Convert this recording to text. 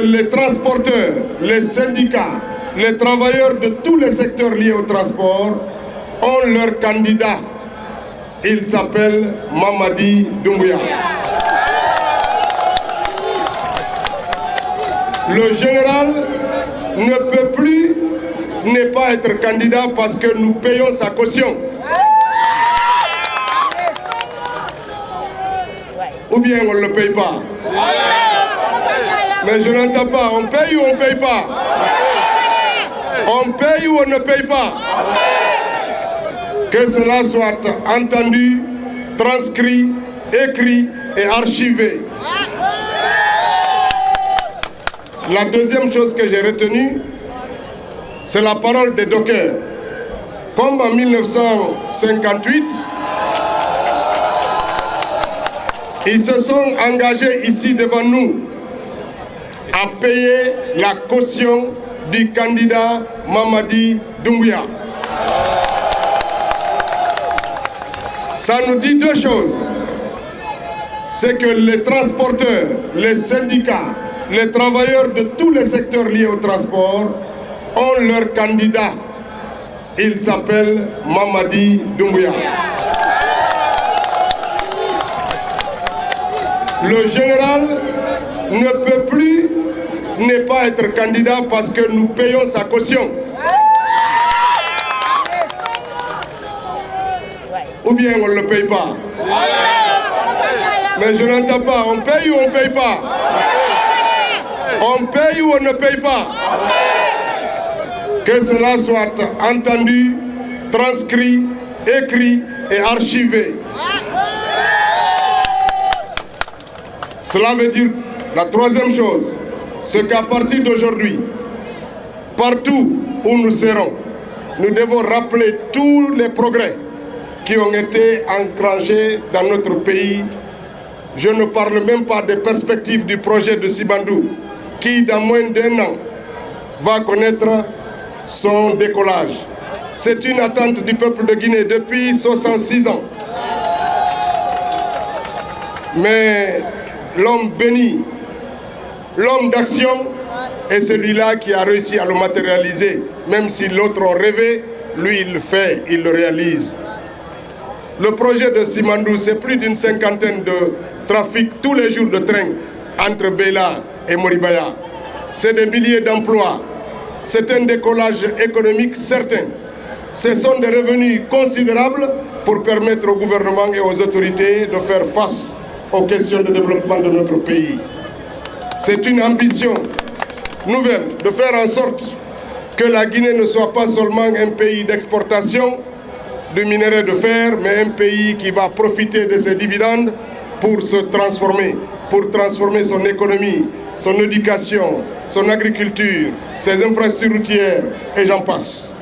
Les transporteurs, les syndicats, les travailleurs de tous les secteurs liés au transport ont leur candidat. Il s'appelle Mamadi Doumbouya. Le général ne peut plus ne pas être candidat parce que nous payons sa caution. Ou bien on ne le paye pas. Mais je n'entends pas, on paye ou on ne paye pas? On paye ou on ne paye pas? Que cela soit entendu, transcrit, écrit et archivé. La deuxième chose que j'ai retenue, c'est la parole des dockers. Comme en 1958, ils se sont engagés ici devant nous à payer la caution du candidat Mamadi Doumbouya. Ça nous dit deux choses. C'est que les transporteurs, les syndicats, les travailleurs de tous les secteurs liés au transport ont leur candidat. Il s'appelle Mamadi Doumbouya. Le général ne peut plus ne pas être candidat parce que nous payons sa caution. Ou bien on ne le paye pas. Mais je n'entends pas, on paye ou on ne paye pas? On paye ou on ne paye pas? Que cela soit entendu, transcrit, écrit et archivé. Cela veut dire la troisième chose, c'est qu'à partir d'aujourd'hui, partout où nous serons, nous devons rappeler tous les progrès qui ont été enclenchés dans notre pays. Je ne parle même pas des perspectives du projet de Sibandou, qui dans moins d'1 an va connaître son décollage. C'est une attente du peuple de Guinée depuis 66 ans. Mais l'homme béni, l'homme d'action est celui-là qui a réussi à le matérialiser. Même si l'autre en rêvait, lui il le fait, il le réalise. Le projet de Simandou, c'est plus d'une 50aine de trafics tous les jours de train entre Bela et Moribaya. C'est des milliers d'emplois. C'est un décollage économique certain. Ce sont des revenus considérables pour permettre au gouvernement et aux autorités de faire face aux questions de développement de notre pays. C'est une ambition nouvelle de faire en sorte que la Guinée ne soit pas seulement un pays d'exportation de minerais de fer, mais un pays qui va profiter de ses dividendes pour se transformer, pour transformer son économie, son éducation, son agriculture, ses infrastructures routières, et j'en passe.